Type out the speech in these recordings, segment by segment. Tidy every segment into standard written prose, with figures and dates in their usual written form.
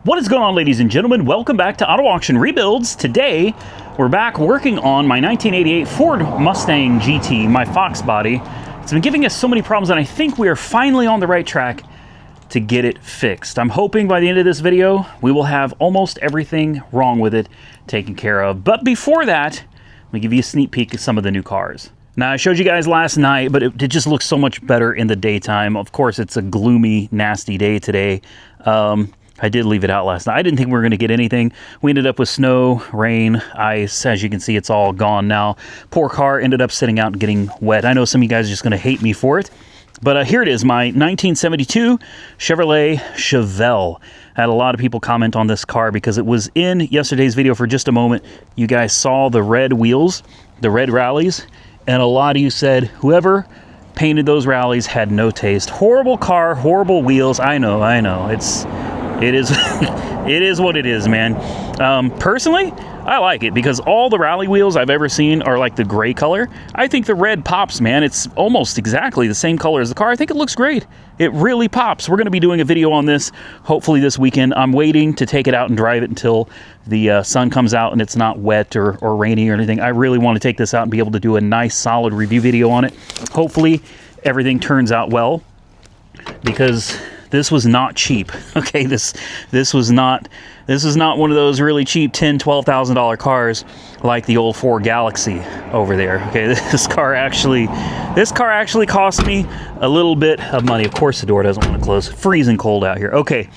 What is going on, ladies and gentlemen? Welcome back to Auto Auction Rebuilds. Today, we're back working on my 1988 Ford Mustang GT, my Foxbody. It's been giving us so many problems, and I think we are finally on the right track to get it fixed. I'm hoping by the end of this video, we will have almost everything wrong with it taken care of. But before that, let me give you a sneak peek at some of the new cars. Now, I showed you guys last night, but it just looks so much better in the daytime. Of course, it's a gloomy, nasty day today. I did leave it out last night. I didn't think we were going to get anything. We ended up with snow, rain, ice. As you can see, it's all gone now. Poor car ended up sitting out and getting wet. I know some of you guys are just going to hate me for it. But here it is, my 1972 Chevrolet Chevelle. I had a lot of people comment on this car because it was in yesterday's video for just a moment. You guys saw the red wheels, the red rallies, and a lot of you said, whoever painted those rallies had no taste. Horrible car, horrible wheels. I know. It is it is what it is, man. Personally, I like it because all the rally wheels I've ever seen are like the gray color. I think the red pops, man. It's almost exactly the same color as the car. I think it looks great. It really pops. We're going to be doing a video on this hopefully this weekend. I'm waiting to take it out and drive it until the sun comes out and it's not wet or rainy or anything. I really want to take this out and be able to do a nice solid review video on it. Hopefully everything turns out well, because this was not cheap. Okay, this was not one of those really cheap $10,000-$12,000 cars like the old Ford Galaxy over there. Okay, this car actually cost me a little bit of money. Of course, the door doesn't want to close. Freezing cold out here. Okay,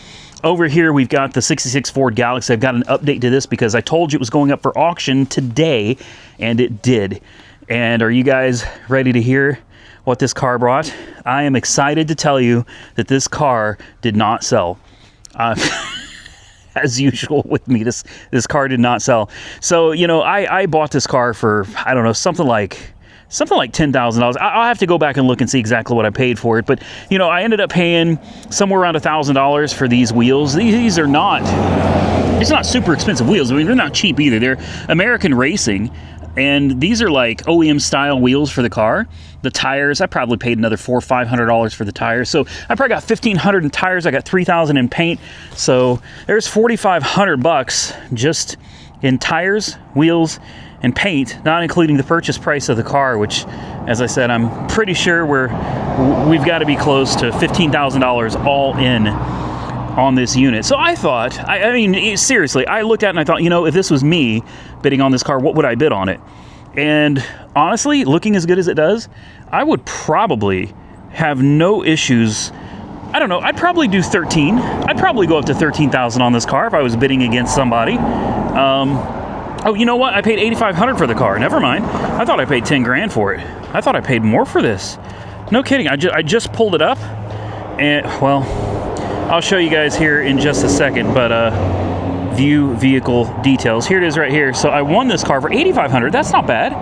over here we've got the '66 Ford Galaxy. I've got an update to this because I told you it was going up for auction today, and it did. And are you guys ready to hear what this car brought? I am excited to tell you that this car did not sell. As usual with me, this car did not sell. So, you know, I bought this car for, I don't know, something like $10,000. I'll have to go back and look and see exactly what I paid for it. But, you know, I ended up paying somewhere around $1,000 for these wheels. These are not, it's not super expensive wheels. I mean, they're not cheap either. They're American Racing. And these are like OEM style wheels for the car. The tires, I probably paid another $400 or $500 for the tires. So I probably got $1,500 in tires. I got $3,000 in paint. So there's $4,500 just in tires, wheels, and paint, not including the purchase price of the car, which, as I said, I'm pretty sure we've got to be close to $15,000 all in on this unit. So I thought, I mean, seriously, I looked at it and I thought, you know, if this was me bidding on this car, what would I bid on it? And honestly, looking as good as it does, I would probably have no issues. I don't know, I'd probably do 13. I'd probably go up to 13,000 on this car if I was bidding against somebody. Oh, you know what? I paid $8,500 for the car. Never mind. I thought I paid 10 grand for it. I thought I paid more for this. No kidding. I just pulled it up, and well, I'll show you guys here in just a second, but view vehicle details. Here it is right here. So I won this car for $8,500. That's not bad.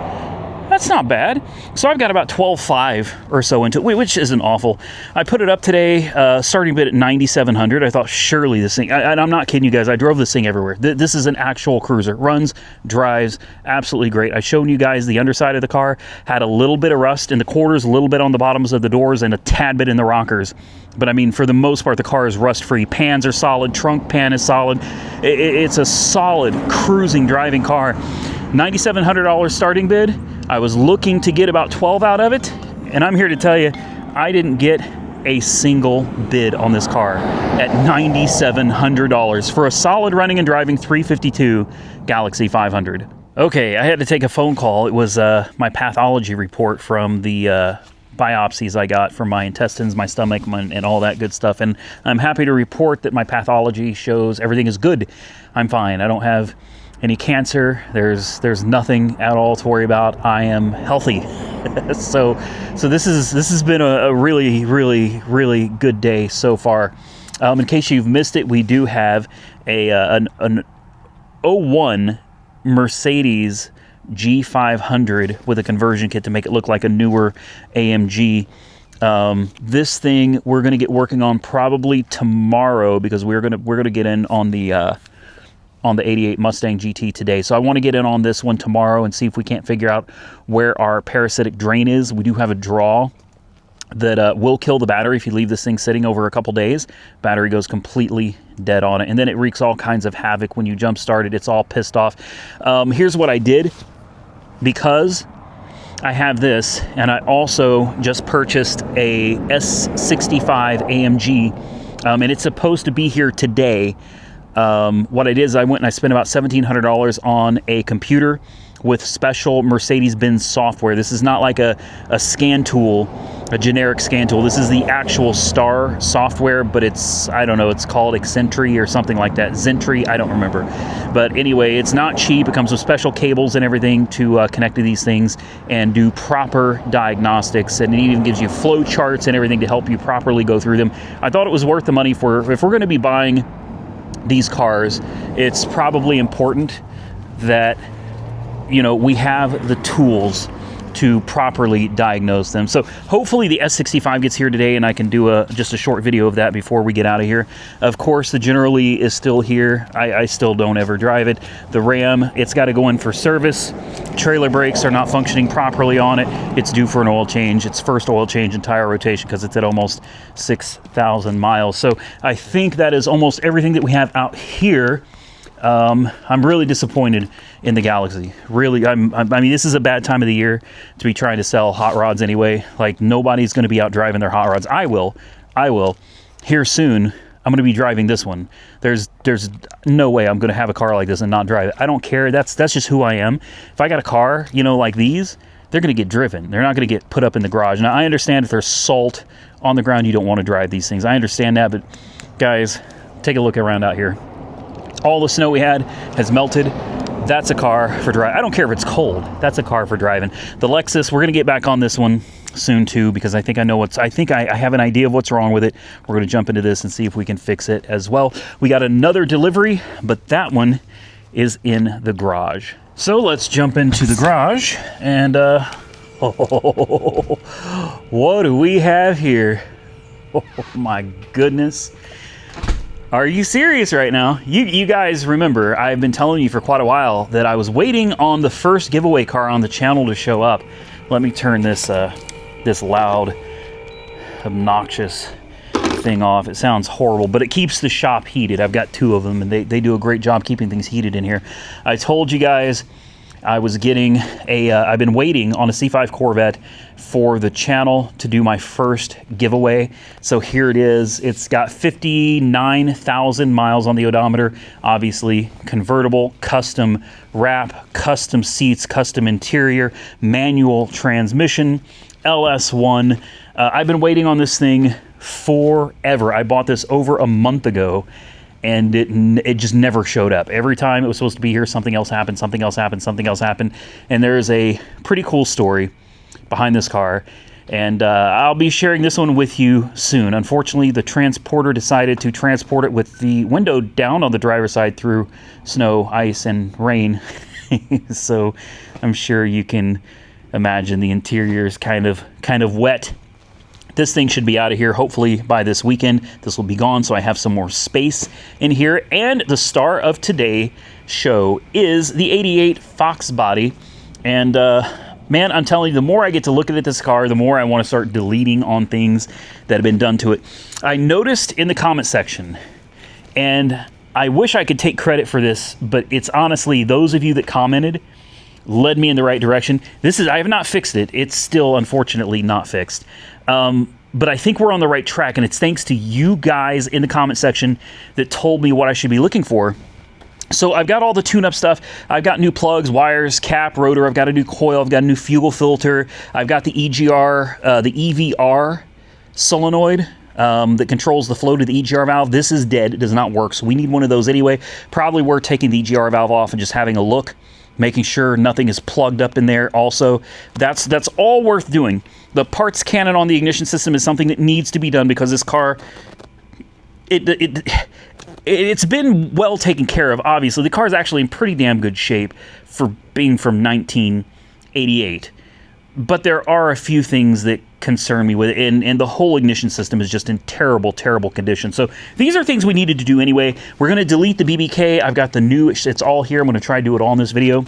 That's not bad. So I've got about $12,500 or so into it, which isn't awful. I put it up today, starting bid at $9,700. I thought surely this thing, and I'm not kidding you guys, I drove this thing everywhere. This is an actual cruiser. Runs, drives, absolutely great. I've shown you guys the underside of the car. Had a little bit of rust in the quarters, a little bit on the bottoms of the doors, and a tad bit in the rockers. But I mean, for the most part, the car is rust-free. Pans are solid. Trunk pan is solid. It's a solid cruising driving car. $9,700 starting bid. I was looking to get about 12 out of it, and I'm here to tell you, I didn't get a single bid on this car at $9,700 for a solid running and driving 352 Galaxy 500. Okay, I had to take a phone call. It was my pathology report from the biopsies I got from my intestines, my stomach, and all that good stuff. And I'm happy to report that my pathology shows everything is good. I'm fine. I don't have any cancer. There's nothing at all to worry about. I am healthy. so this has been a really good day so far. In case you've missed it, we do have an 01 Mercedes G500 with a conversion kit to make it look like a newer AMG. This thing we're going to get working on probably tomorrow, because we're going to get in on the 88 Mustang GT today. So I want to get in on this one tomorrow and see if we can't figure out where our parasitic drain is. We do have a draw that will kill the battery if you leave this thing sitting over a couple days. Battery goes completely dead on it, and then it wreaks all kinds of havoc when you jump start it. It's all pissed off. Here's what I did, because I have this, and I also just purchased a S65 AMG, and it's supposed to be here today. What I did is I went and I spent about $1,700 on a computer with special Mercedes-Benz software. This is not like a scan tool, a generic scan tool. This is the actual Star software, but it's, I don't know, it's called Accentry or something like that. Zentry, I don't remember. But anyway, it's not cheap. It comes with special cables and everything to connect to these things and do proper diagnostics. And it even gives you flow charts and everything to help you properly go through them. I thought it was worth the money for, if we're going to be buying these cars, it's probably important that, you know, we have the tools to properly diagnose them. So hopefully the S65 gets here today and I can do just a short video of that before we get out of here. Of course, the Generally is still here. I still don't ever drive it. The Ram, it's got to go in for service. Trailer brakes are not functioning properly on it. It's due for an oil change. It's first oil change and tire rotation because it's at almost 6,000 miles. So I think that is almost everything that we have out here. I'm really disappointed in the Galaxy. Really, I mean, this is a bad time of the year to be trying to sell hot rods anyway. Like, nobody's going to be out driving their hot rods. I will. Here soon, I'm going to be driving this one. There's no way I'm going to have a car like this and not drive it. I don't care. That's just who I am. If I got a car, you know, like these, they're going to get driven. They're not going to get put up in the garage. Now, I understand if there's salt on the ground, you don't want to drive these things. I understand that, but guys, take a look around out here. All the snow we had has melted. That's a car for driving. I don't care if it's cold. That's a car for driving. The Lexus, we're going to get back on this one soon too, because I think I have an idea of what's wrong with it. We're going to jump into this and see if we can fix it as well. We got another delivery, but that one is in the garage. So let's jump into the garage and what do we have here? Oh my goodness. Are you serious right now? You guys remember, I've been telling you for quite a while that I was waiting on the first giveaway car on the channel to show up. Let me turn this this loud, obnoxious thing off. It sounds horrible, but it keeps the shop heated. I've got two of them, and they do a great job keeping things heated in here. I told you guys I was getting I've been waiting on a C5 Corvette for the channel to do my first giveaway. So here it is. It's got 59,000 miles on the odometer. Obviously, convertible, custom wrap, custom seats, custom interior, manual transmission, LS1. I've been waiting on this thing forever. I bought this over a month ago, and it just never showed up. Every time it was supposed to be here, something else happened, something else happened, something else happened. And there is a pretty cool story behind this car, and I'll be sharing this one with you soon. Unfortunately, the transporter decided to transport it with the window down on the driver's side through snow, ice, and rain. So I'm sure you can imagine the interior is kind of wet. This thing should be out of here hopefully by this weekend. This will be gone, so I have some more space in here. And the star of today's show is the 88 Foxbody. And man, I'm telling you, the more I get to look at this car, the more I want to start deleting on things that have been done to it. I noticed in the comment section, and I wish I could take credit for this, but it's honestly those of you that commented led me in the right direction. I have not fixed it. It's still, unfortunately, not fixed. But I think we're on the right track, and it's thanks to you guys in the comment section that told me what I should be looking for. So I've got all the tune-up stuff. I've got new plugs, wires, cap, rotor. I've got a new coil. I've got a new fuel filter. I've got the EGR, the EVR solenoid that controls the flow to the EGR valve. This is dead. It does not work, so we need one of those anyway. Probably worth taking the EGR valve off and just having a look, making sure nothing is plugged up in there also. That's all worth doing. The parts cannon on the ignition system is something that needs to be done because this car, it's been well taken care of, obviously. The car is actually in pretty damn good shape for being from 1988. But there are a few things that concern me with it, and the whole ignition system is just in terrible, terrible condition. So these are things we needed to do anyway. We're going to delete the BBK. I've got the new, it's all here. I'm going to try to do it all in this video.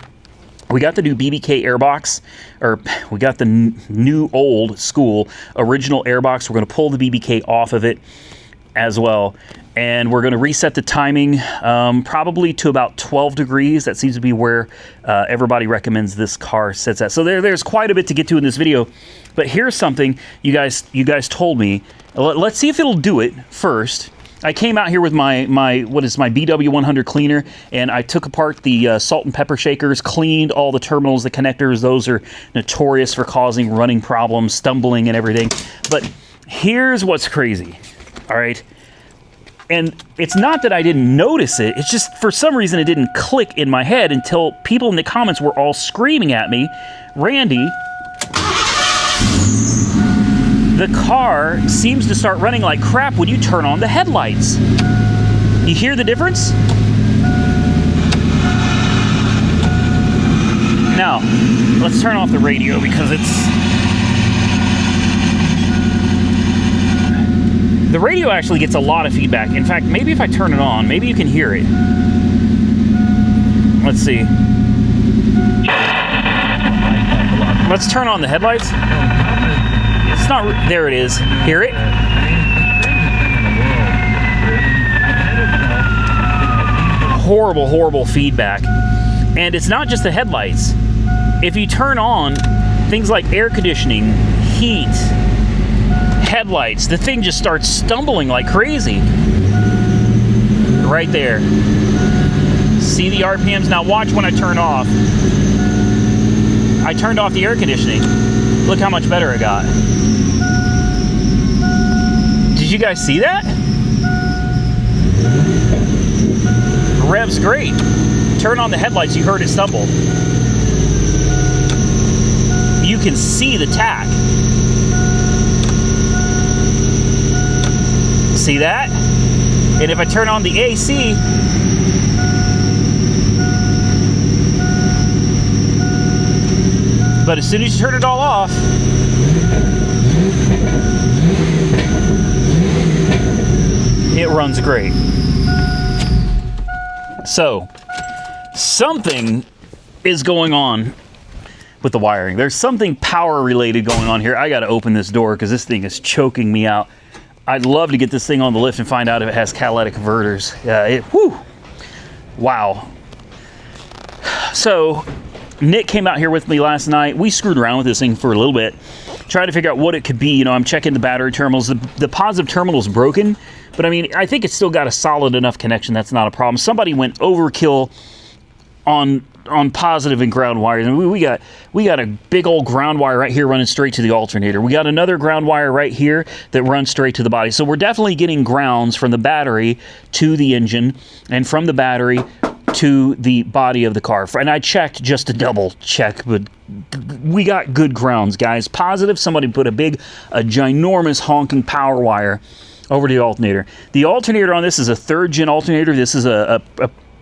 We got the new BBK airbox, or we got the new old school original airbox. We're going to pull the BBK off of it. as well. And we're going to reset the timing probably to about 12 degrees. That seems to be where everybody recommends this car sits at. So there's quite a bit to get to in this video. But here's something you guys told me. Let's see if it'll do it first. I came out here with my BW100 cleaner, and I took apart the salt and pepper shakers, cleaned all the terminals, the connectors. Those are notorious for causing running problems, stumbling and everything. But here's what's crazy, all right? And it's not that I didn't notice it, it's just for some reason it didn't click in my head until people in the comments were all screaming at me, Randy, the car seems to start running like crap when you turn on the headlights. You hear the difference? Now, let's turn off the radio because the radio actually gets a lot of feedback. In fact, maybe if I turn it on, maybe you can hear it. Let's see. Let's turn on the headlights. It's not, there it is. Hear it? Horrible, horrible feedback. And it's not just the headlights. If you turn on things like air conditioning, heat, headlights, the thing just starts stumbling like crazy. Right there. See the RPMs? Now watch when I turn off. I turned off the air conditioning. Look how much better it got. Did you guys see that? Rev's great. Turn on the headlights, you heard it stumble. You can see the tack. See that? And if I turn on the AC, but as soon as you turn it all off, it runs great. So, something is going on with the wiring. There's something power related going on here. I got to open this door because this thing is choking me out. I'd love to get this thing on the lift and find out if it has catalytic converters. Whew. Wow. So, Nick came out here with me last night. We screwed around with this thing for a little bit, trying to figure out what it could be. You know, I'm checking the battery terminals. The positive terminal is broken, but I mean, I think it's still got a solid enough connection. That's not a problem. Somebody went overkill on positive and ground wires. And we got a big old ground wire right here running straight to the alternator. We got another ground wire right here that runs straight to the body. So we're definitely getting grounds from the battery to the engine and from the battery to the body of the car. And I checked just to double check, but we got good grounds, guys. Positive, somebody put a ginormous honking power wire over the alternator. The alternator on this is a 3rd gen alternator. This is a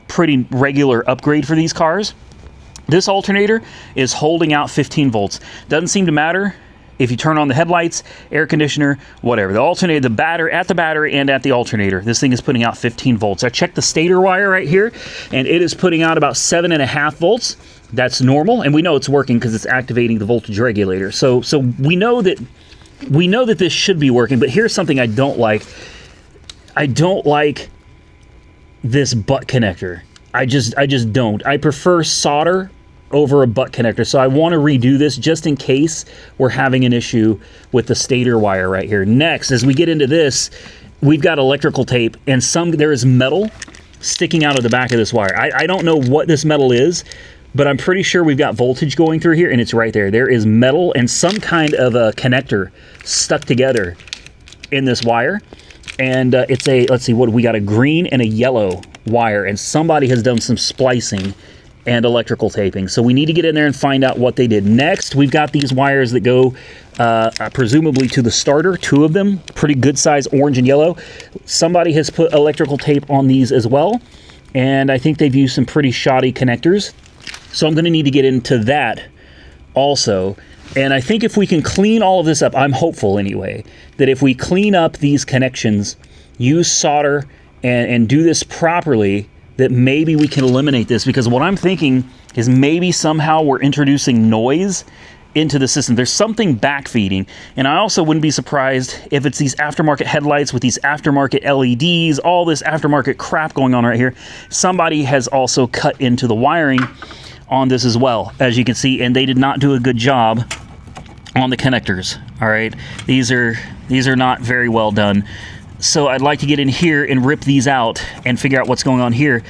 pretty regular upgrade for these cars. This alternator is holding out 15 volts. Doesn't seem to matter if you turn on the headlights, air conditioner, whatever. The alternator, the battery and at the alternator, this thing is putting out 15 volts. I checked the stator wire right here, and it is putting out about 7.5 volts. That's normal, and we know it's working because it's activating the voltage regulator. So we know that this should be working. But here's something I don't like. I don't like this butt connector. I just don't. I prefer solder over a butt connector. So I want to redo this just in case we're having an issue with the stator wire right here. Next, as we get into this, we've got electrical tape and there is metal sticking out of the back of this wire. I don't know what this metal is, but I'm pretty sure we've got voltage going through here, and it's right there. There is metal and some kind of a connector stuck together in this wire. And it's let's see, we got a green and a yellow wire, and somebody has done some splicing and electrical taping. So we need to get in there and find out what they did. Next, we've got these wires that go presumably to the starter, 2 of them, pretty good size, orange and yellow. Somebody has put electrical tape on these as well, and I think they've used some pretty shoddy connectors. So I'm going to need to get into that also. And I think if we can clean all of this up, I'm hopeful anyway, that if we clean up these connections, use solder, and do this properly, that maybe we can eliminate this. Because what I'm thinking is maybe somehow we're introducing noise into the system. There's something backfeeding, and I also wouldn't be surprised if it's these aftermarket headlights with these aftermarket LEDs, all this aftermarket crap going on right here. Somebody has also cut into the wiring on this as well, as you can see, and they did not do a good job on the connectors. All right, these are not very well done. So I'd like to get in here and rip these out and figure out what's going on here.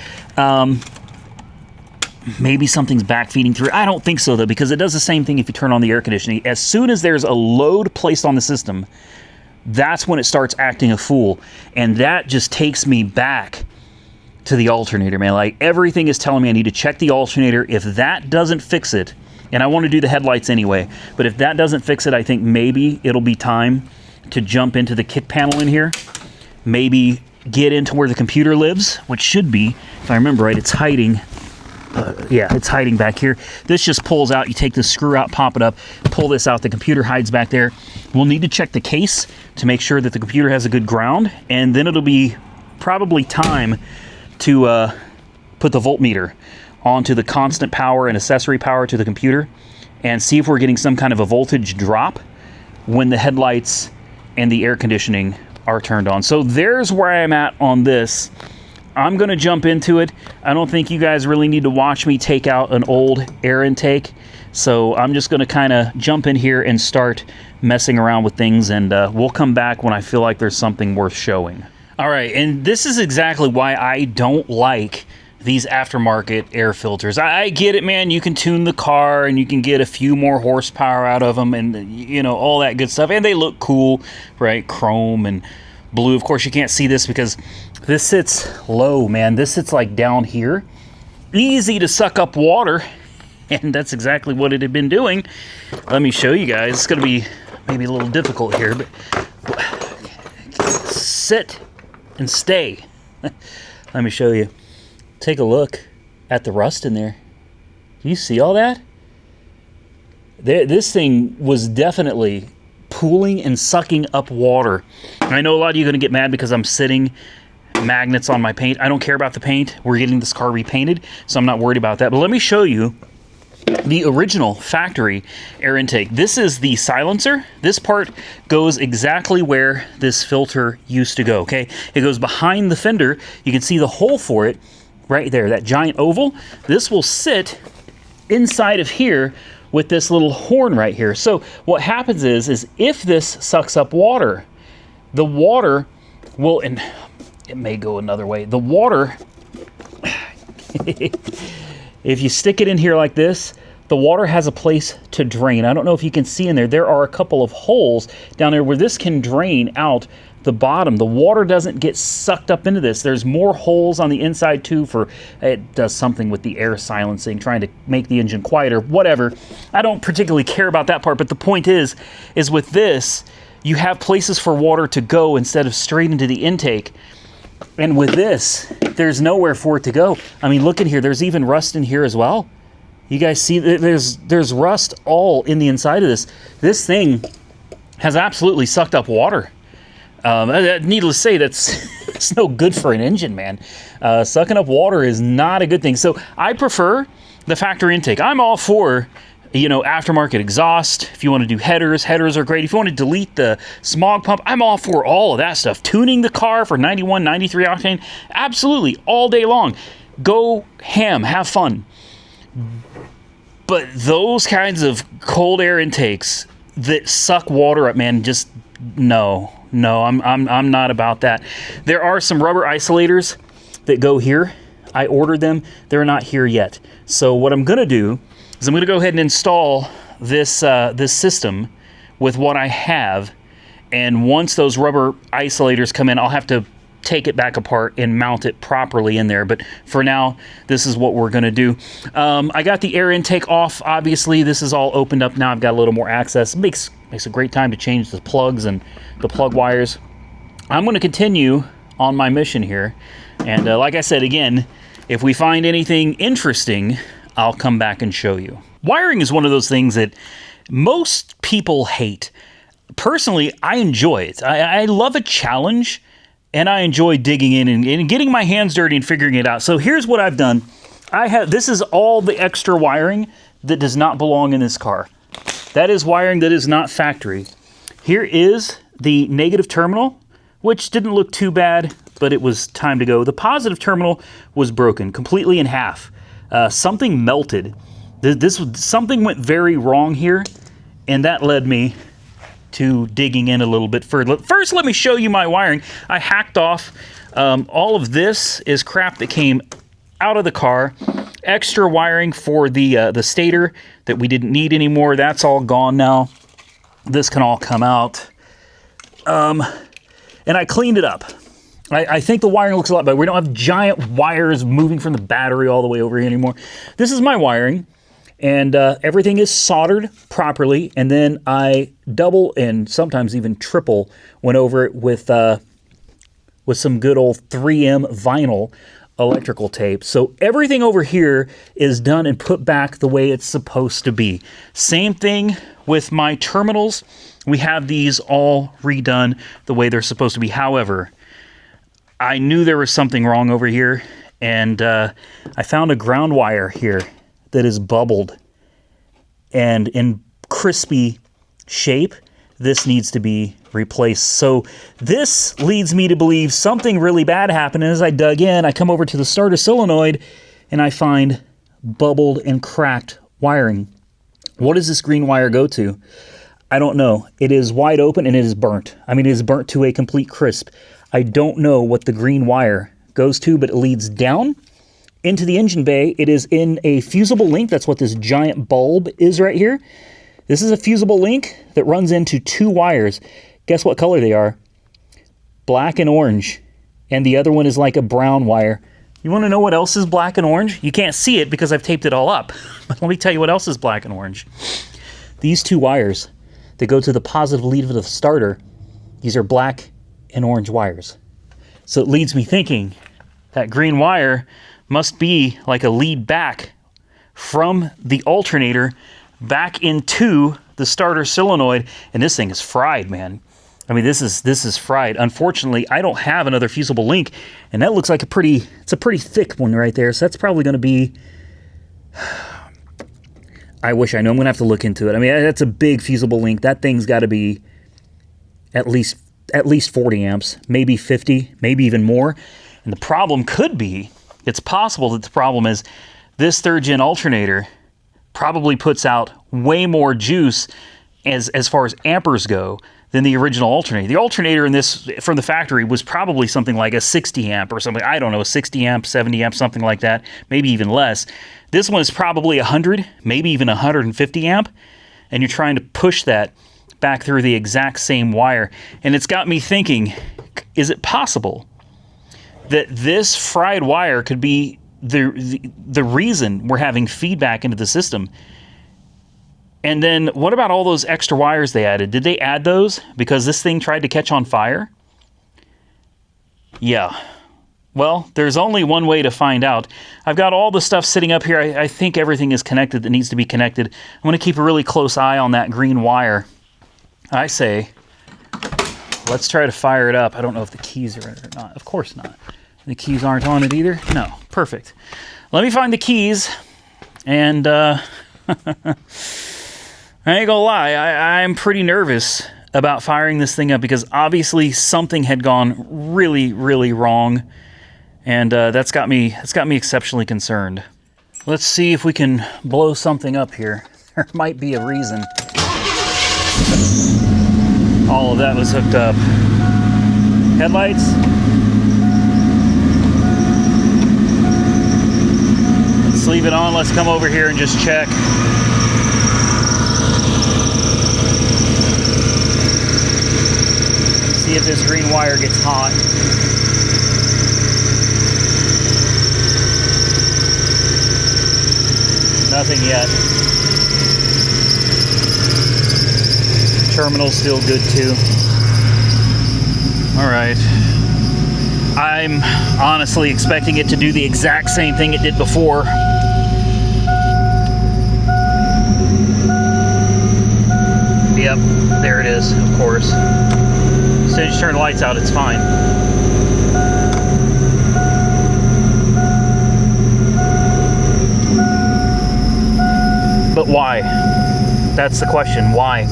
Maybe something's backfeeding through. I don't think so, though, because it does the same thing if you turn on the air conditioning. As soon as there's a load placed on the system, that's when it starts acting a fool. And that just takes me back to the alternator, man. Like, everything is telling me I need to check the alternator. If that doesn't fix it, and I want to do the headlights anyway, but if that doesn't fix it, I think maybe it'll be time to jump into the kick panel in here. Maybe get into where the computer lives, which should be, if I remember right, it's hiding. Yeah, it's hiding back here. This just pulls out. You take the screw out, pop it up, pull this out. The computer hides back there. We'll need to check the case to make sure that the computer has a good ground, and then it'll be probably time to put the voltmeter onto the constant power and accessory power to the computer and see if we're getting some kind of a voltage drop when the headlights and the air conditioning are turned on. So there's where I'm at on this. I'm going to jump into it. I don't think you guys really need to watch me take out an old air intake. So I'm just going to kind of jump in here and start messing around with things, and we'll come back when I feel like there's something worth showing. All right, and this is exactly why I don't like these aftermarket air filters. I get it, man. You can tune the car and you can get a few more horsepower out of them and, you know, all that good stuff. And they look cool, right? Chrome and blue. Of course, you can't see this because this sits low, man. This sits like down here. Easy to suck up water. And that's exactly what it had been doing. Let me show you guys. It's going to be maybe a little difficult here, but sit and stay. Let me show you. Take a look at the rust in there. Do you see all that? This thing was definitely pooling and sucking up water. And I know a lot of you are going to get mad because I'm sitting magnets on my paint. I don't care about the paint. We're getting this car repainted, so I'm not worried about that. But let me show you the original factory air intake. This is the silencer. This part goes exactly where this filter used to go, okay? It goes behind the fender. You can see the hole for it right there, that giant oval. This will sit inside of here with this little horn right here. So what happens is if this sucks up water, the water will, and it may go another way, the water, if you stick it in here like this, the water has a place to drain. I don't know if you can see in there, there are a couple of holes down there where this can drain out the bottom. The water doesn't get sucked up into this. There's more holes on the inside too for, it does something with the air silencing, trying to make the engine quieter, whatever. I don't particularly care about that part, but the point is with this, you have places for water to go instead of straight into the intake. And with this, there's nowhere for it to go. I mean, look in here, there's even rust in here as well. You guys see, there's rust all in the inside of this. This thing has absolutely sucked up water. Needless to say, it's no good for an engine, man. Sucking up water is not a good thing. So I prefer the factory intake. I'm all for, you know, aftermarket exhaust. If you want to do headers are great. If you want to delete the smog pump, I'm all for all of that stuff. Tuning the car for 91, 93 octane, absolutely, all day long. Go ham, have fun. But those kinds of cold air intakes that suck water up, man, just no, I'm not about that. There are some rubber isolators that go here. I ordered them. They're not here yet. So what I'm going to do is I'm going to go ahead and install this this system with what I have. And once those rubber isolators come in, I'll have to take it back apart and mount it properly in there. But for now, this is what we're going to do. I got the air intake off. Obviously, this is all opened up now. I've got a little more access. Makes a great time to change the plugs and the plug wires. I'm going to continue on my mission here. And like I said, again, if we find anything interesting, I'll come back and show you. Wiring is one of those things that most people hate. Personally, I enjoy it. I love a challenge, and I enjoy digging in and getting my hands dirty and figuring it out. So here's what I've done. This is all the extra wiring that does not belong in this car. That is wiring that is not factory. Here is the negative terminal, which didn't look too bad, but it was time to go. The positive terminal was broken completely in half. Something melted. Something went very wrong here, and that led me to digging in a little bit further. First, let me show you my wiring. I hacked off. All of this is crap that came out of the car. Extra wiring for the stator that we didn't need anymore. That's all gone now. This can all come out. And I cleaned it up. I think the wiring looks a lot better. We don't have giant wires moving from the battery all the way over here anymore. This is my wiring, and everything is soldered properly, and then I double and sometimes even triple went over it with some good old 3M vinyl electrical tape. So everything over here is done and put back the way it's supposed to be. Same thing with my terminals. We have these all redone the way they're supposed to be. However, I knew there was something wrong over here, and I found a ground wire here that is bubbled and in crispy shape. This needs to be replaced. So this leads me to believe something really bad happened. And as I dug in, I come over to the starter solenoid and I find bubbled and cracked wiring. What does this green wire go to? I don't know. It is wide open and it is burnt. I mean, it is burnt to a complete crisp. I don't know what the green wire goes to, but it leads down into the engine bay. It is in a fusible link. That's what this giant bulb is right here. This is a fusible link that runs into two wires. Guess what color they are? Black and orange. And the other one is like a brown wire. You want to know what else is black and orange? You can't see it because I've taped it all up. But let me tell you what else is black and orange. These two wires that go to the positive lead of the starter, these are black and orange wires. So it leads me thinking that green wire must be like a lead back from the alternator back into the starter solenoid, and this thing is fried, man. I mean, this is fried. Unfortunately, I don't have another fusible link, and that looks like it's a pretty thick one right there. So that's probably going to be. I wish I knew. I'm going to have to look into it. I mean, that's a big fusible link. That thing's got to be at least 40 amps, maybe 50, maybe even more. And the problem could be, it's possible that the problem is this third gen alternator probably puts out way more juice as far as amperes go than the original alternator. The alternator in this from the factory was probably something like a 60 amp or something. I don't know, a 60 amp, 70 amp, something like that, maybe even less. This one is probably 100, maybe even 150 amp, and you're trying to push that back through the exact same wire. And it's got me thinking, is it possible that this fried wire could be the reason we're having feedback into the system? And then what about all those extra wires they added? Did they add those because this thing tried to catch on fire? Yeah. Well, there's only one way to find out. I've got all the stuff sitting up here. I think everything is connected that needs to be connected. I'm going to keep a really close eye on that green wire. I say, let's try to fire it up. I don't know if the keys are in it or not. Of course not. The keys aren't on it either? No. Perfect. Let me find the keys, and I ain't gonna lie, I'm pretty nervous about firing this thing up because obviously something had gone really, really wrong, and that's got me exceptionally concerned. Let's see if we can blow something up here. There might be a reason. All of that was hooked up. Headlights. Let's leave it on. Let's come over here and just check. See if this green wire gets hot. Nothing yet. Terminal's still good too. All right. I'm honestly expecting it to do the exact same thing it did before. Yep, there it is, of course. As soon as you turn the lights out, it's fine. But why? That's the question. Why?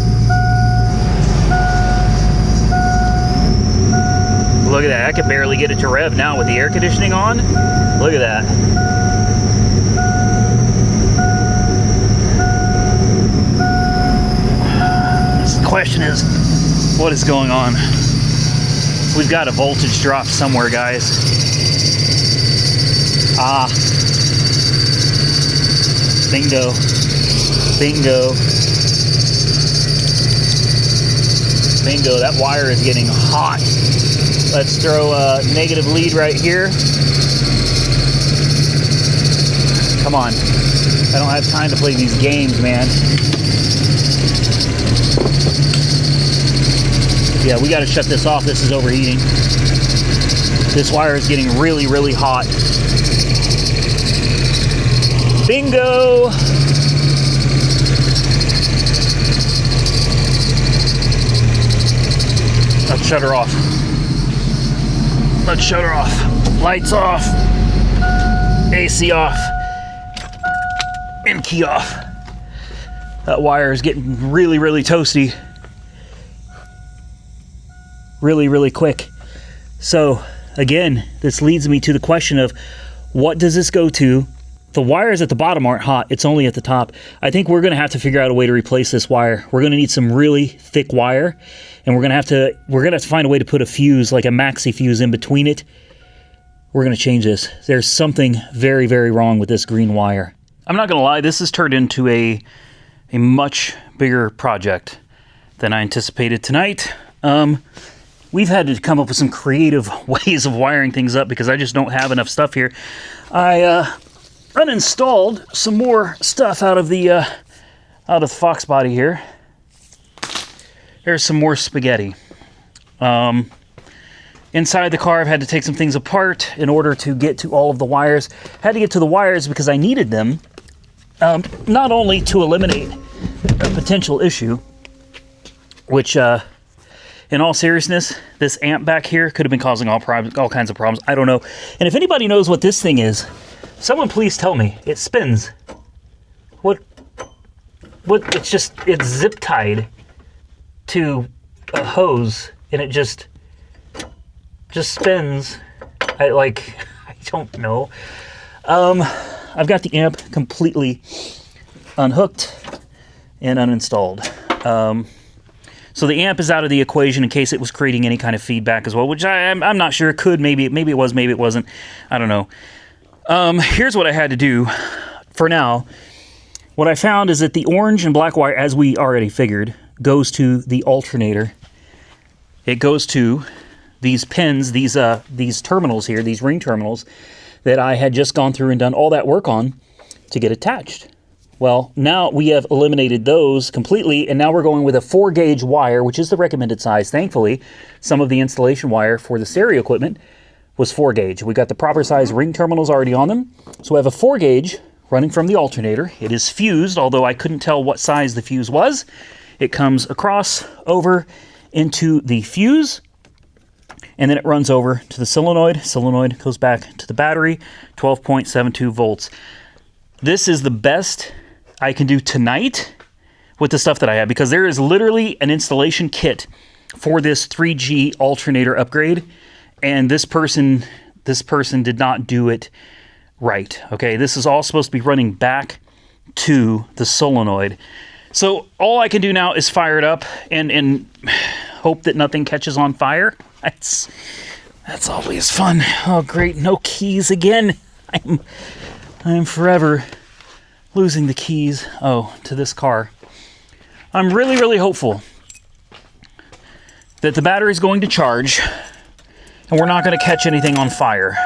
Look at that. I could barely get it to rev now with the air conditioning on. Look at that. The question is, what is going on? We've got a voltage drop somewhere, guys. Ah. Bingo. Bingo. Bingo. That wire is getting hot. Let's throw a negative lead right here. Come on. I don't have time to play these games, man. Yeah, we got to shut this off. This is overheating. This wire is getting really, really hot. Bingo! Let's shut her off. Let's shut her off. Lights off. AC off. And key off. That wire is getting really, really toasty. Really, really quick. So, again, this leads me to the question of what does this go to? The wires at the bottom aren't hot. It's only at the top. I think we're going to have to figure out a way to replace this wire. We're going to need some really thick wire, and we're going to have to find a way to put a fuse, like a maxi fuse, in between it. We're going to change this. There's something very, very wrong with this green wire. I'm not going to lie. This has turned into a much bigger project than I anticipated tonight. We've had to come up with some creative ways of wiring things up because I just don't have enough stuff here. I uninstalled some more stuff out of the Foxbody here. There's some more spaghetti. Inside the car, I've had to take some things apart in order to get to all of the wires. Had to get to the wires because I needed them, not only to eliminate a potential issue, which, in all seriousness, this amp back here could have been causing all kinds of problems. I don't know. And if anybody knows what this thing is, someone please tell me. It spins. What? It's zip tied to a hose, and it just spins. I don't know. I've got the amp completely unhooked and uninstalled. So the amp is out of the equation in case it was creating any kind of feedback as well, which I'm not sure. It could, maybe it was, maybe it wasn't. I don't know. Here's what I had to do for now. What I found is that the orange and black wire, as we already figured, goes to the alternator. It goes to these pins, these terminals here, these ring terminals that I had just gone through and done all that work on to get attached. Well, now we have eliminated those completely, and now we're going with a 4-gauge wire, which is the recommended size. Thankfully, some of the installation wire for the stereo equipment was 4-gauge. We got the proper size ring terminals already on them. So we have a 4-gauge running from the alternator. It is fused, although I couldn't tell what size the fuse was. It comes across over into the fuse, and then it runs over to the solenoid. Solenoid goes back to the battery, 12.72 volts. This is the best I can do tonight with the stuff that I have, because there is literally an installation kit for this 3G alternator upgrade, and this person did not do it right. Okay, this is all supposed to be running back to the solenoid. So all I can do now is fire it up and hope that nothing catches on fire. That's always fun. Oh great, no keys again. I'm forever losing the keys, to this car. I'm really, really hopeful that the battery is going to charge and we're not going to catch anything on fire.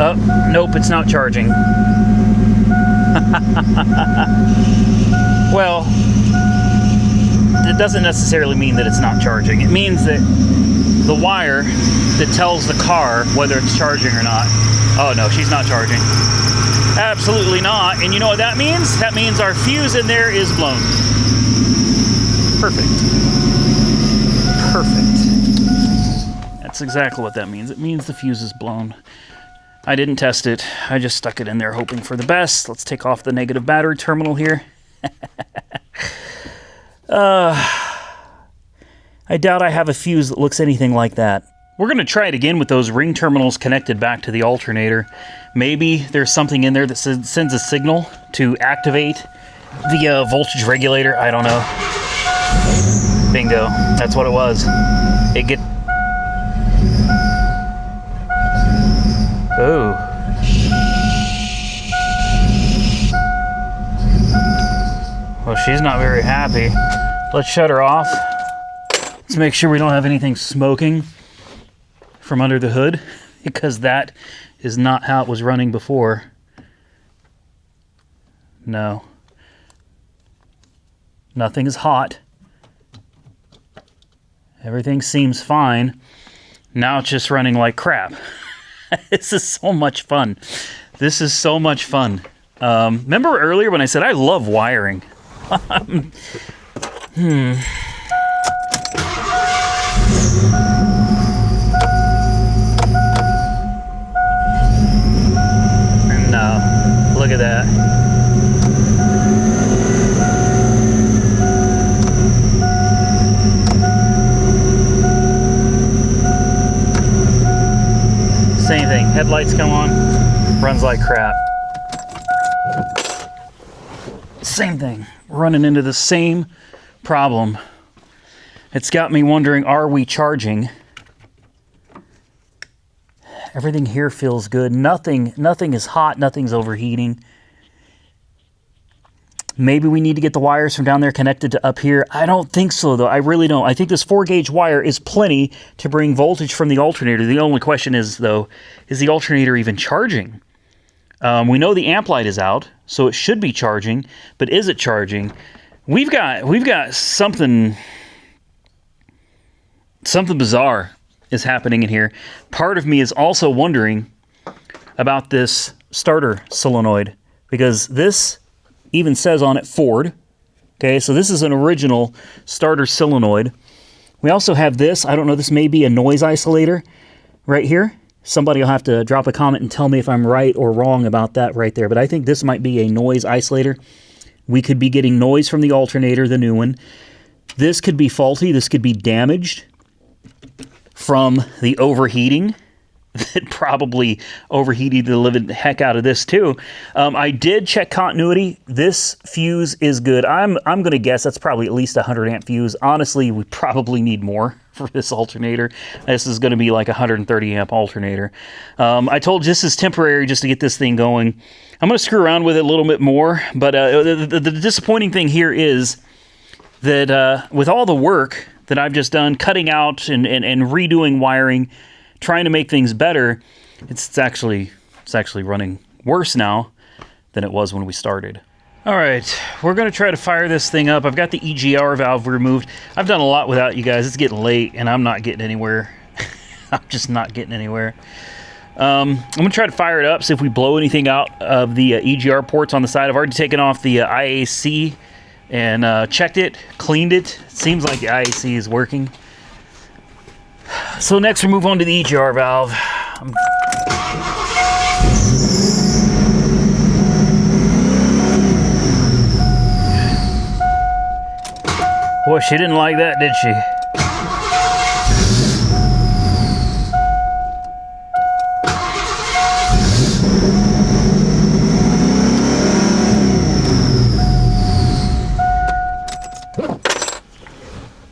Oh, nope, it's not charging. Well, it doesn't necessarily mean that it's not charging. It means that the wire that tells the car whether it's charging or not. Oh no, she's not charging. Absolutely not. And you know what that means? That means our fuse in there is blown. Perfect. Perfect. That's exactly what that means. It means the fuse is blown. I didn't test it. I just stuck it in there hoping for the best. Let's take off the negative battery terminal here. I doubt I have a fuse that looks anything like that. We're going to try it again with those ring terminals connected back to the alternator. Maybe there's something in there that sends a signal to activate the voltage regulator. I don't know. Bingo. That's what it was. Oh. Well, she's not very happy. Let's shut her off. Let's make sure we don't have anything smoking from under the hood, because that is not how it was running before. No. Nothing is hot. Everything seems fine. Now it's just running like crap. This is so much fun. This is so much fun. Remember earlier when I said I love wiring? No, look at that. Same thing, headlights come on, runs like crap. Same thing, running into the same problem. It's got me wondering, are we charging? Everything here feels good. Nothing is hot, nothing's overheating. Maybe we need to get the wires from down there connected to up here. I don't think so, though. I really don't. I think this 4-gauge wire is plenty to bring voltage from the alternator. The only question is, though, is the alternator even charging? We know the amp light is out, so it should be charging, but is it charging? We've got something bizarre is happening in here. Part of me is also wondering about this starter solenoid, because this even says on it Ford. Okay, so this is an original starter solenoid. We also have this. I don't know, this may be a noise isolator right here. Somebody will have to drop a comment and tell me if I'm right or wrong about that right there. But I think this might be a noise isolator. We could be getting noise from the alternator, the new one. This could be faulty. This could be damaged from the overheating. That probably overheated the living heck out of this too. I did check continuity. This fuse is good. I'm going to guess that's probably at least a 100 amp fuse. Honestly, we probably need more for this alternator. This is going to be like a 130 amp alternator. I told you this is temporary just to get this thing going. I'm going to screw around with it a little bit more, but the disappointing thing here is that with all the work that I've just done, cutting out and redoing wiring, trying to make things better, it's actually running worse now than it was when we started. All right, we're going to try to fire this thing up. I've got the EGR valve removed. I've done a lot without you guys. It's getting late, and I'm not getting anywhere. I'm just not getting anywhere. I'm going to try to fire it up, see if we blow anything out of the EGR ports on the side. I've already taken off the IAC and checked it, cleaned it. It seems like the IAC is working. So next we move on to the EGR valve. Boy, she didn't like that, did she?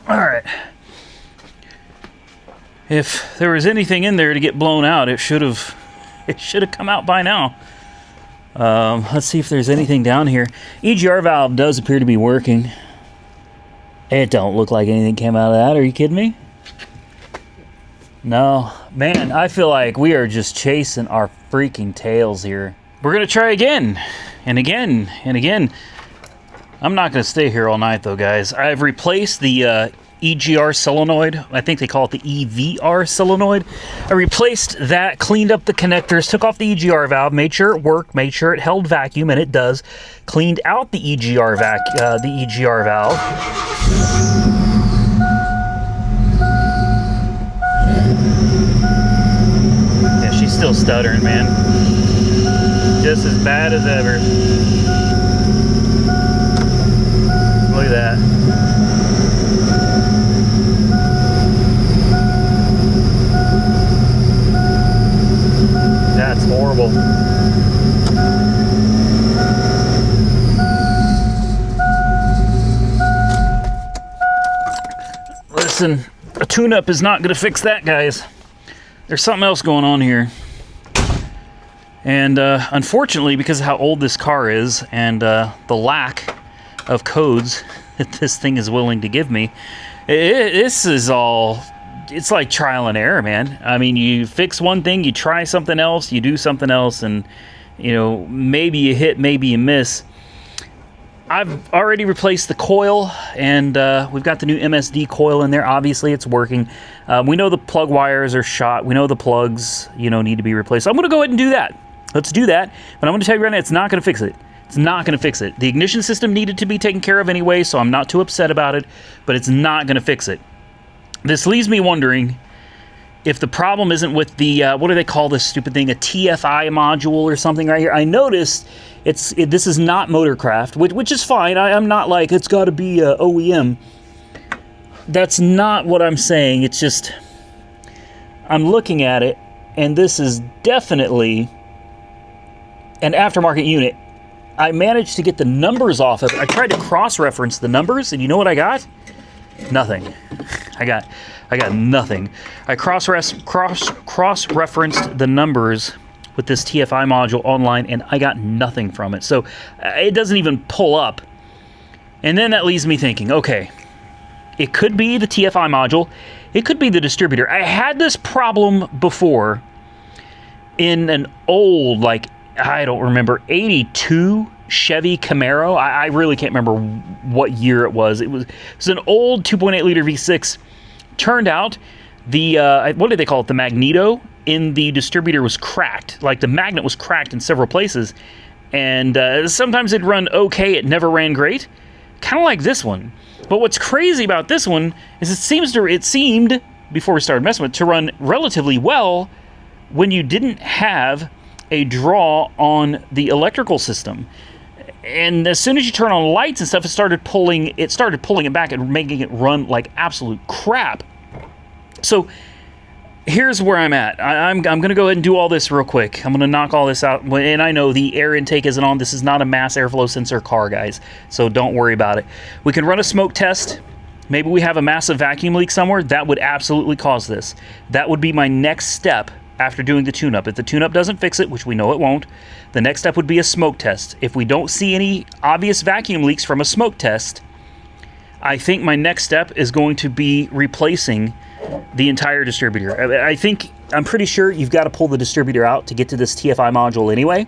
All right. If there was anything in there to get blown out, it should have come out by now. Let's see if there's anything down here. EGR valve does appear to be working. It don't look like anything came out of that. Are you kidding me? No. Man, I feel like we are just chasing our freaking tails here. We're going to try again and again and again. I'm not going to stay here all night, though, guys. I've replaced the EGR solenoid. I think they call it the EVR solenoid. I replaced that, cleaned up the connectors, took off the EGR valve, made sure it worked, made sure it held vacuum, and it does. Cleaned out the EGR valve. Yeah, she's still stuttering, man. Just as bad as ever. Look at that. That's horrible. Listen, a tune-up is not going to fix that, guys. There's something else going on here. And unfortunately, because of how old this car is and the lack of codes that this thing is willing to give me, this is all, it's like trial and error, man. I mean, you fix one thing, you try something else, you do something else, and, you know, maybe you hit, maybe you miss. I've already replaced the coil, and we've got the new MSD coil in there. Obviously, it's working. We know the plug wires are shot. We know the plugs, you know, need to be replaced. So I'm going to go ahead and do that. Let's do that. But I'm going to tell you right now, it's not going to fix it. It's not going to fix it. The ignition system needed to be taken care of anyway, so I'm not too upset about it, but it's not going to fix it. This leaves me wondering if the problem isn't with the, what do they call this stupid thing, a TFI module or something right here. I noticed this is not Motorcraft, which is fine. I'm not like, it's got to be OEM. That's not what I'm saying. It's just, I'm looking at it, and this is definitely an aftermarket unit. I managed to get the numbers off of it. I tried to cross-reference the numbers, and you know what I got? Nothing. I got nothing. I cross-referenced the numbers with this TFI module online, and I got nothing from it. So it doesn't even pull up. And then that leaves me thinking, okay, it could be the TFI module. It could be the distributor. I had this problem before in an old, like, I don't remember, 82 Chevy Camaro. I really can't remember what year it was. It was an old 2.8 liter V6. Turned out the, what did they call it? The magneto in the distributor was cracked. Like the magnet was cracked in several places. And sometimes it'd run okay. It never ran great. Kind of like this one. But what's crazy about this one is it seemed, before we started messing with it, to run relatively well when you didn't have a draw on the electrical system. And as soon as you turn on lights and stuff, it started pulling it back and making it run like absolute crap. So here's where I'm at. I'm going to go ahead and do all this real quick. I'm going to knock all this out. And I know the air intake isn't on. This is not a mass airflow sensor car, guys. So don't worry about it. We can run a smoke test. Maybe we have a massive vacuum leak somewhere. That would absolutely cause this. That would be my next step after doing the tune-up. If the tune-up doesn't fix it, which we know it won't, the next step would be a smoke test. If we don't see any obvious vacuum leaks from a smoke test, I think my next step is going to be replacing the entire distributor. I'm pretty sure you've got to pull the distributor out to get to this TFI module anyway.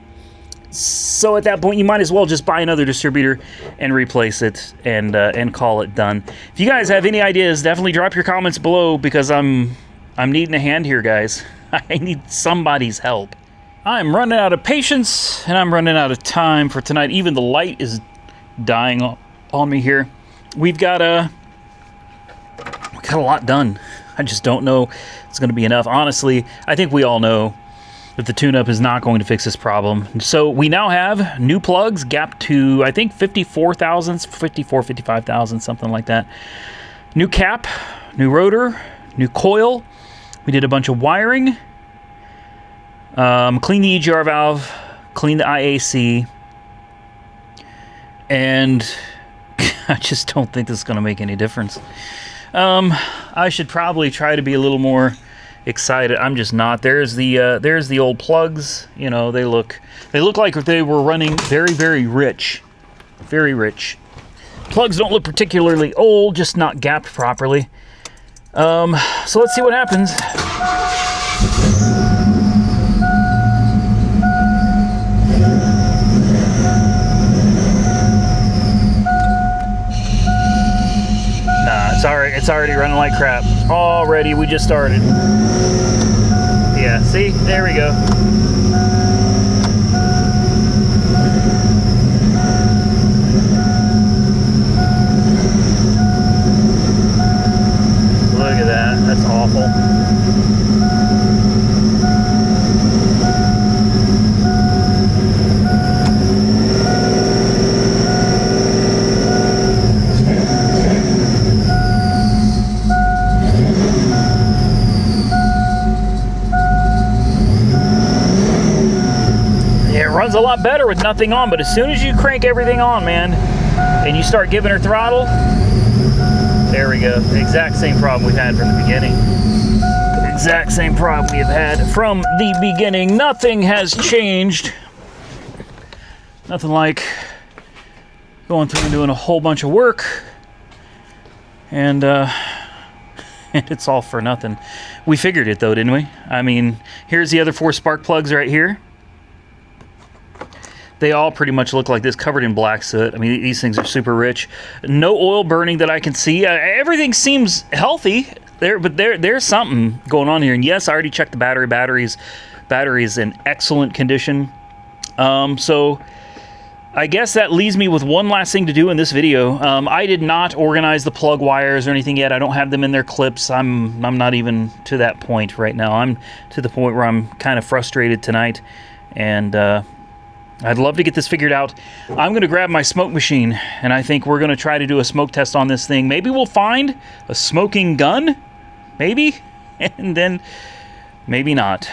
So at that point, you might as well just buy another distributor and replace it and call it done. If you guys have any ideas, definitely drop your comments below, because I'm needing a hand here, guys. I need somebody's help. I'm running out of patience, and I'm running out of time for tonight. Even the light is dying on me here. We've got a lot done. I just don't know if it's going to be enough. Honestly, I think we all know that the tune-up is not going to fix this problem. So we now have new plugs, gap to, I think, 55,000, something like that. New cap, new rotor, new coil. We did a bunch of wiring. Clean the EGR valve, clean the IAC. And I just don't think this is going to make any difference. I should probably try to be a little more excited. I'm just not. There's the old plugs. You know, they look like they were running very, very rich. Very rich. Plugs don't look particularly old, just not gapped properly. So let's see what happens. It's already running like crap. Already, we just started. Yeah, see? There we go. Look at that. That's awful. runs a lot better with nothing on, but as soon as you crank everything on, man, and you start giving her throttle, there we go. The exact same problem we've had from the beginning. Exact same problem we have had from the beginning. Nothing has changed. Nothing like going through and doing a whole bunch of work, and it's all for nothing. We figured it though, didn't we? I mean, here's the other 4 spark plugs right here. They all pretty much look like this, covered in black soot. I mean, these things are super rich. No oil burning that I can see. Everything seems healthy there, but there's something going on here. And yes, I already checked the battery. Battery's in excellent condition. So I guess that leaves me with one last thing to do in this video. I did not organize the plug wires or anything yet. I don't have them in their clips. I'm not even to that point right now. I'm to the point where I'm kind of frustrated tonight, and I'd love to get this figured out. I'm going to grab my smoke machine, and I think we're going to try to do a smoke test on this thing. Maybe we'll find a smoking gun, maybe, and then maybe not.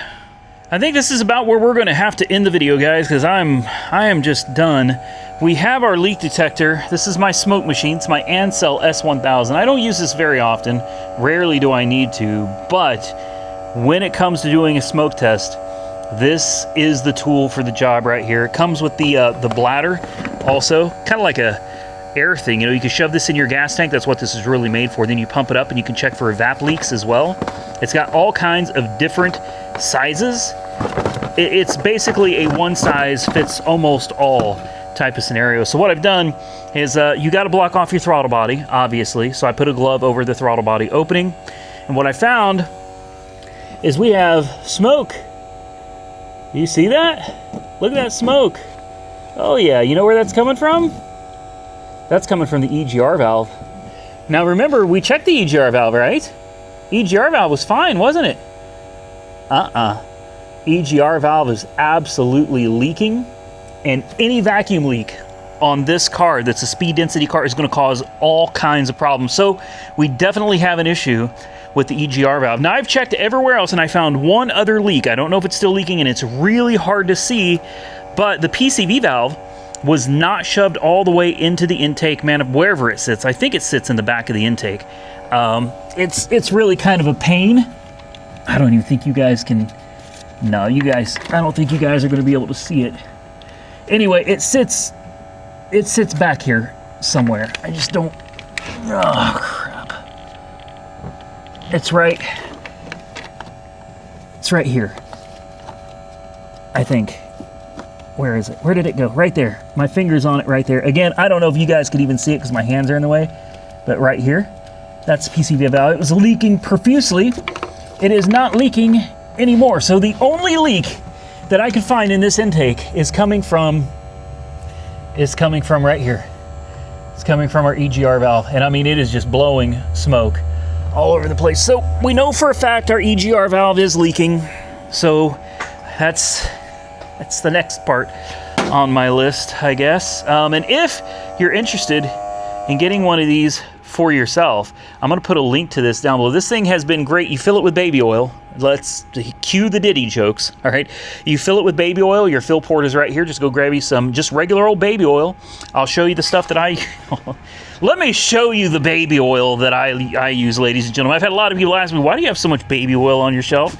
I think this is about where we're going to have to end the video, guys, because I am just done. We have our leak detector. This is my smoke machine. It's my Ansel S1000. I don't use this very often. Rarely do I need to, but when it comes to doing a smoke test, this is the tool for the job right here. It comes with the bladder also, kind of like a air thing. You know, you can shove this in your gas tank. That's what this is really made for. Then you pump it up and you can check for evap leaks as well. It's got all kinds of different sizes. It's basically a one size fits almost all type of scenario. So what I've done is you got to block off your throttle body, obviously. So I put a glove over the throttle body opening. And what I found is we have smoke. You see that? Look at that smoke. Oh yeah, you know where that's coming from? That's coming from the EGR valve. Now remember, we checked the EGR valve, right? EGR valve was fine, wasn't it? EGR valve is absolutely leaking, and any vacuum leak on this car that's a speed density car is going to cause all kinds of problems. So we definitely have an issue with the EGR valve. Now I've checked everywhere else and I found one other leak. I don't know if it's still leaking and it's really hard to see, but the PCV valve was not shoved all the way into the intake, man, wherever it sits. I think it sits in the back of the intake. It's really kind of a pain. I don't even think you guys can, no, you guys, I don't think you guys are going to be able to see it. Anyway, it sits back here somewhere. I just don't, oh crap. It's right here, I think. Where is it? Where did it go? Right there. My finger's on it right there. Again, I don't know if you guys could even see it because my hands are in the way, but right here, that's the PCV valve. It was leaking profusely. It is not leaking anymore. So the only leak that I could find in this intake is coming from right here. It's coming from our EGR valve. And I mean, it is just blowing smoke all over the place. So we know for a fact our EGR valve is leaking. So that's the next part on my list, I guess. And if you're interested in getting one of these for yourself, I'm going to put a link to this down below. This thing has been great. You fill it with baby oil. Let's cue the Diddy jokes. All right. You fill it with baby oil. Your fill port is right here. Just go grab you some just regular old baby oil. I'll show you the stuff that I... Let me show you the baby oil that I use, ladies and gentlemen. I've had a lot of people ask me, why do you have so much baby oil on your shelf?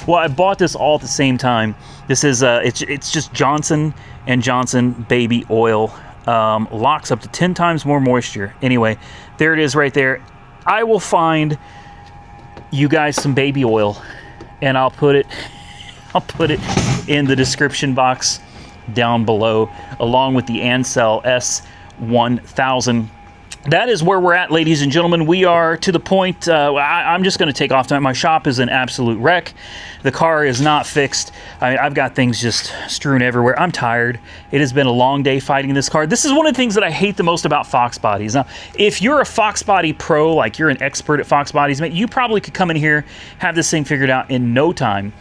Well, I bought this all at the same time. This is, it's just Johnson & Johnson baby oil. Locks up to 10 times more moisture. Anyway, there it is right there. I will find you guys some baby oil, and I'll put it in the description box down below, along with the Ansel S1000. That is where we're at, ladies and gentlemen. We are to the point, I'm just going to take off tonight. My shop is an absolute wreck. The car is not fixed. I've got things just strewn everywhere. I'm tired. It has been a long day fighting this car. This is one of the things that I hate the most about Fox bodies. Now, if you're a Fox body pro, like you're an expert at Fox bodies, you probably could come in here, have this thing figured out in no time.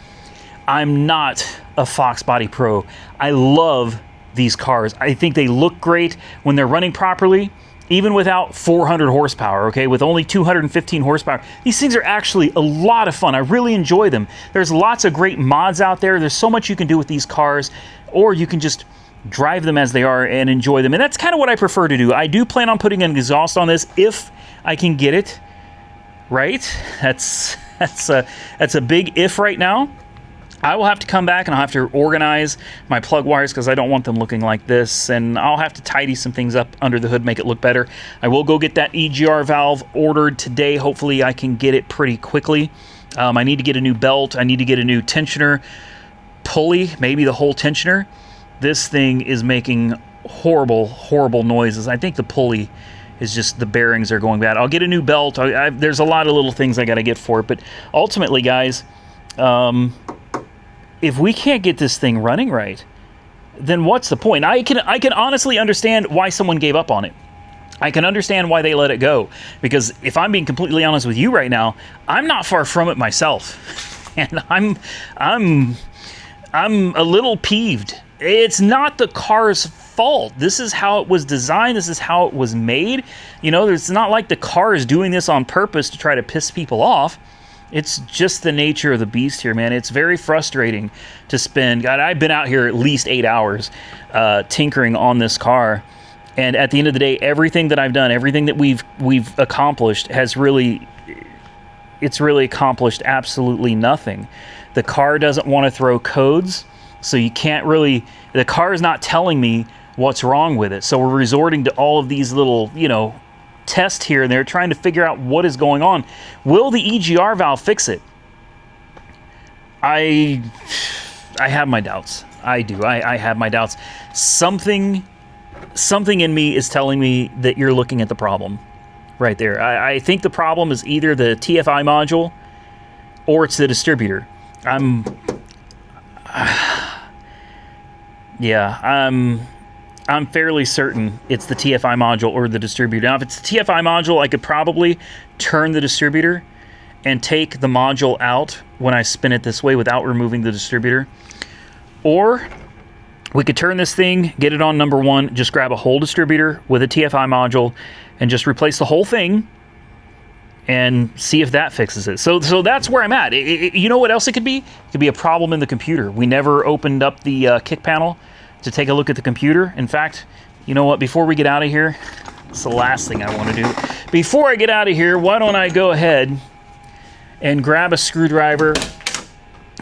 I'm not a Fox body pro. I love these cars. I think they look great when they're running properly. even without 400 horsepower, okay, with only 215 horsepower. These things are actually a lot of fun. I really enjoy them. There's lots of great mods out there. There's so much you can do with these cars, or you can just drive them as they are and enjoy them. And that's kind of what I prefer to do. I do plan on putting an exhaust on this if I can get it right. That's a big if right now. I will have to come back and I'll have to organize my plug wires because I don't want them looking like this, and I'll have to tidy some things up under the hood, make it look better. I will go get that EGR valve ordered today. Hopefully I can get it pretty quickly. I need to get a new belt. I need to get a new tensioner pulley, maybe the whole tensioner. This thing is making horrible, horrible noises. I think the pulley is just, the bearings are going bad. I'll get a new belt. There's a lot of little things I got to get for it, but ultimately, guys, if we can't get this thing running right, then what's the point? I can honestly understand why someone gave up on it. I can understand why they let it go, because if I'm being completely honest with you right now, I'm not far from it myself, and I'm a little peeved. It's not the car's fault. This is how it was designed. This is how it was made. You know, it's not like the car is doing this on purpose to try to piss people off. It's just the nature of the beast here, man. It's very frustrating to spend. God, I've been out here at least 8 hours tinkering on this car, and at the end of the day, everything that I've done, everything that we've accomplished has really accomplished absolutely nothing. The car doesn't want to throw codes, so you can't really. The car is not telling me what's wrong with it, so we're resorting to all of these little, test here and there, trying to figure out what is going on. Will the EGR valve fix it? I have my doubts. I do. I have my doubts. Something in me is telling me that you're looking at the problem right there. I think the problem is either the TFI module or it's the distributor. I'm fairly certain it's the TFI module or the distributor. Now, if it's the TFI module, I could probably turn the distributor and take the module out when I spin it this way without removing the distributor. Or we could turn this thing, get it on number one, just grab a whole distributor with a TFI module and just replace the whole thing and see if that fixes it. So that's where I'm at. You know what else it could be? It could be a problem in the computer. We never opened up the kick panel to take a look at the computer. In fact, you know what? Before we get out of here, it's the last thing I want to do. Before I get out of here, why don't I go ahead and grab a screwdriver.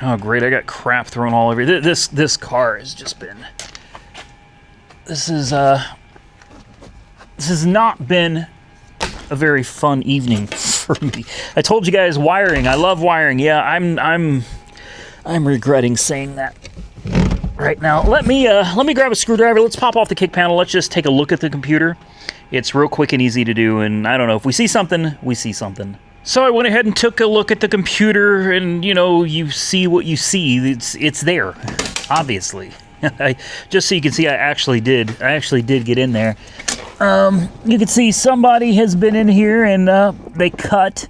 Oh, great. I got crap thrown all over. This car has just been... This has not been a very fun evening for me. I told you guys wiring. I love wiring. Yeah, I'm regretting saying that right now. Let me grab a screwdriver. Let's pop off the kick panel. Let's just take a look at the computer. It's real quick and easy to do, and I don't know, if we see something, we see something. So I went ahead and took a look at the computer, and you see what you see. It's there, obviously. Just so you can see, I actually did get in there. You can see somebody has been in here and they cut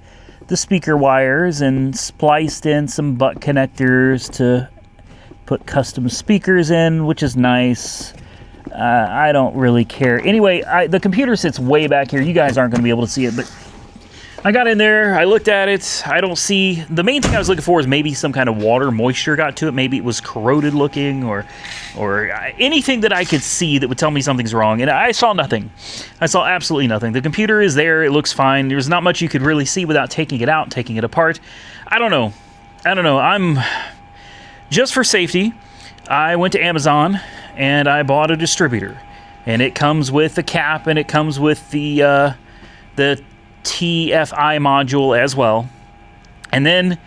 the speaker wires and spliced in some butt connectors to put custom speakers in, which is nice. I don't really care. Anyway, the computer sits way back here. You guys aren't going to be able to see it, but I got in there, I looked at it, I don't see... The main thing I was looking for is maybe some kind of water moisture got to it. Maybe it was corroded looking or anything that I could see that would tell me something's wrong. And I saw nothing. I saw absolutely nothing. The computer is there, it looks fine. There's not much you could really see without taking it out and taking it apart. I don't know. Just for safety, I went to Amazon and I bought a distributor. And it comes with the cap and it comes with the TFI module as well. And then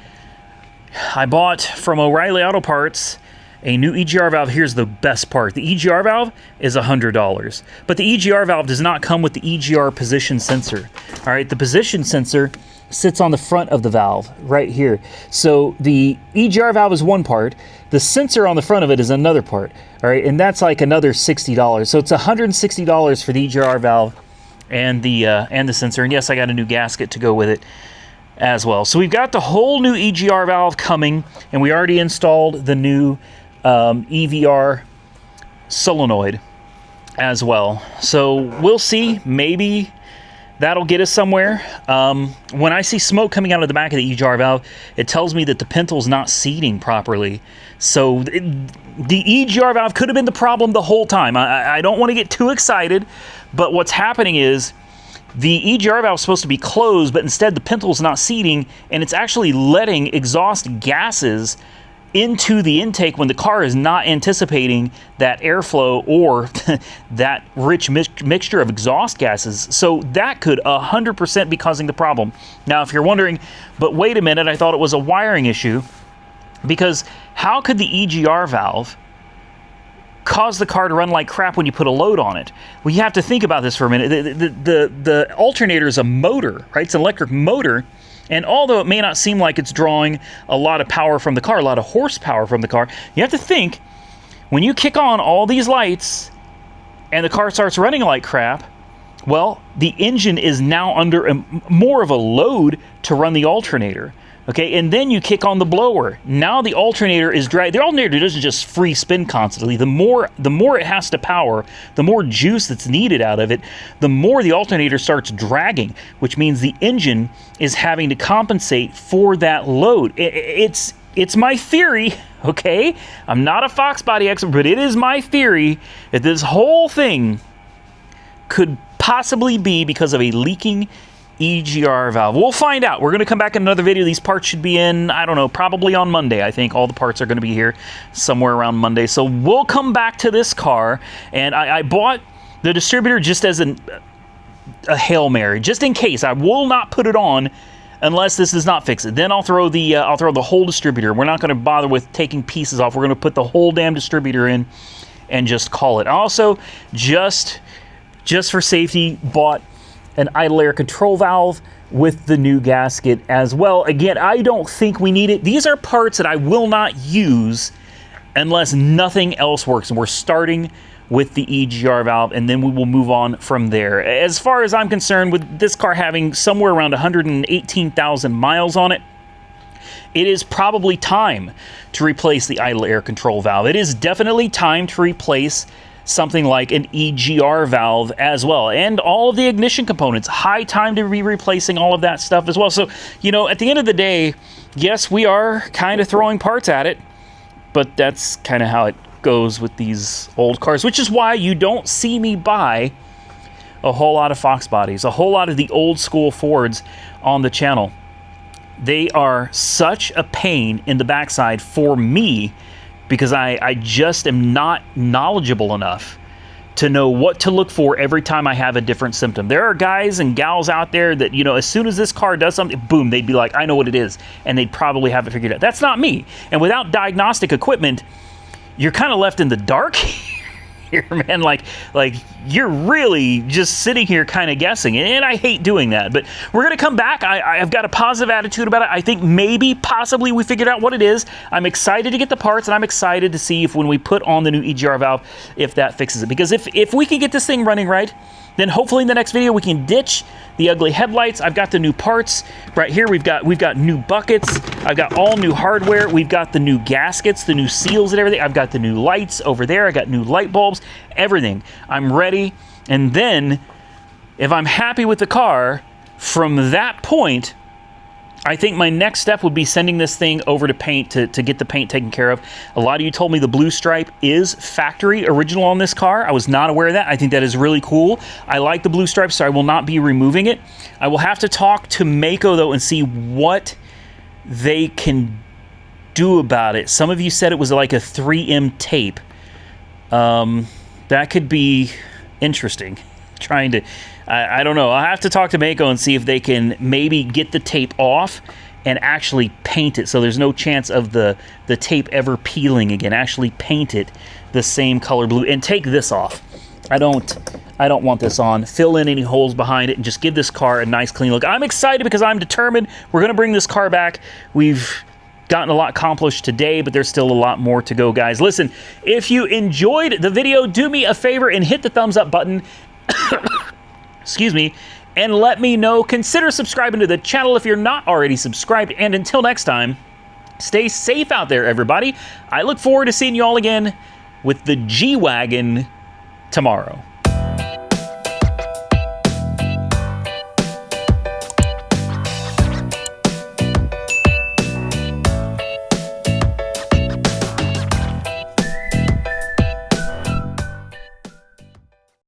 I bought from O'Reilly Auto Parts a new EGR valve. Here's the best part. The EGR valve is $100, but the EGR valve does not come with the EGR position sensor. All right, the position sensor sits on the front of the valve right here. So the EGR valve is one part, the sensor on the front of it is another part. All right, and that's like another $60. So it's $160 for the EGR valve and the sensor. And yes, I got a new gasket to go with it as well. So we've got the whole new EGR valve coming, and we already installed the new EVR solenoid. as well. So we'll see. Maybe that'll get us somewhere. When I see smoke coming out of the back of the EGR valve, it tells me that the pinto's not seating properly. So the EGR valve could have been the problem the whole time. I don't want to get too excited, but what's happening is the EGR valve is supposed to be closed, but instead the pinto's not seating, and it's actually letting exhaust gases into the intake when the car is not anticipating that airflow or that rich mixture of exhaust gases. So that could 100% be causing the problem. Now, if you're wondering, but wait a minute, I thought it was a wiring issue, because how could the EGR valve cause the car to run like crap when you put a load on it? Well, you have to think about this for a minute. The alternator is a motor, right? It's an electric motor. And although it may not seem like it's drawing a lot of power from the car, a lot of horsepower from the car, you have to think, when you kick on all these lights and the car starts running like crap, well, the engine is now under more of a load to run the alternator. Okay, and then you kick on the blower. Now the alternator is dragged. The alternator doesn't just free spin constantly. The more it has to power, the more juice that's needed out of it, the more the alternator starts dragging, which means the engine is having to compensate for that load. It's my theory, okay? I'm not a Foxbody expert, but it is my theory that this whole thing could possibly be because of a leaking EGR valve. We'll find out. We're going to come back in another video. These parts should be in, I don't know, probably on Monday. I think all the parts are going to be here somewhere around Monday. So we'll come back to this car, and I bought the distributor just as a Hail Mary, just in case. I will not put it on unless this does not fix it. Then I'll throw the whole distributor. We're not going to bother with taking pieces off. We're going to put the whole damn distributor in and just call it. Also, just for safety, bought an idle air control valve with the new gasket as well. Again, I don't think we need it. These are parts that I will not use unless nothing else works. And we're starting with the EGR valve, and then we will move on from there. As far as I'm concerned, with this car having somewhere around 118,000 miles on it, it is probably time to replace the idle air control valve. It is definitely time to replace something like an EGR valve as well, and all of the ignition components. High time to be replacing all of that stuff as well. So, you know, at the end of the day, yes, we are kind of throwing parts at it, but that's kind of how it goes with these old cars, which is why you don't see me buy a whole lot of Fox bodies, a whole lot of the old school Fords on the channel. They are such a pain in the backside for me, because I just am not knowledgeable enough to know what to look for every time I have a different symptom. There are guys and gals out there that, you know, as soon as this car does something, boom, they'd be like, I know what it is, and they'd probably have it figured out. That's not me. And without diagnostic equipment, you're kind of left in the dark here, man. Like you're really just sitting here kind of guessing, and I hate doing that. But we're gonna come back. I've got a positive attitude about it. I think maybe, possibly, we figured out what it is. I'm excited to get the parts, and I'm excited to see if when we put on the new EGR valve, if that fixes it. Because if we can get this thing running right, then hopefully in the next video we can ditch the ugly headlights. I've got the new parts right here. We've got new buckets. I've got all new hardware. We've got the new gaskets, the new seals and everything. I've got the new lights over there. I got new light bulbs, everything. I'm ready. And then if I'm happy with the car, from that point, I think my next step would be sending this thing over to paint to get the paint taken care of. A lot of you told me the blue stripe is factory original on this car. I was not aware of that. I think that is really cool. I like the blue stripe, so I will not be removing it. I will have to talk to Mako, though, and see what they can do about it. Some of you said it was like a 3M tape. That could be interesting. I don't know. I'll have to talk to Mako and see if they can maybe get the tape off and actually paint it so there's no chance of the tape ever peeling again. Actually paint it the same color blue and take this off. I don't want this on. Fill in any holes behind it and just give this car a nice clean look. I'm excited because I'm determined. We're going to bring this car back. We've gotten a lot accomplished today, but there's still a lot more to go, guys. Listen, if you enjoyed the video, do me a favor and hit the thumbs up button. Excuse me, and let me know. Consider subscribing to the channel if you're not already subscribed. And until next time, stay safe out there, everybody. I look forward to seeing you all again with the G-Wagon tomorrow.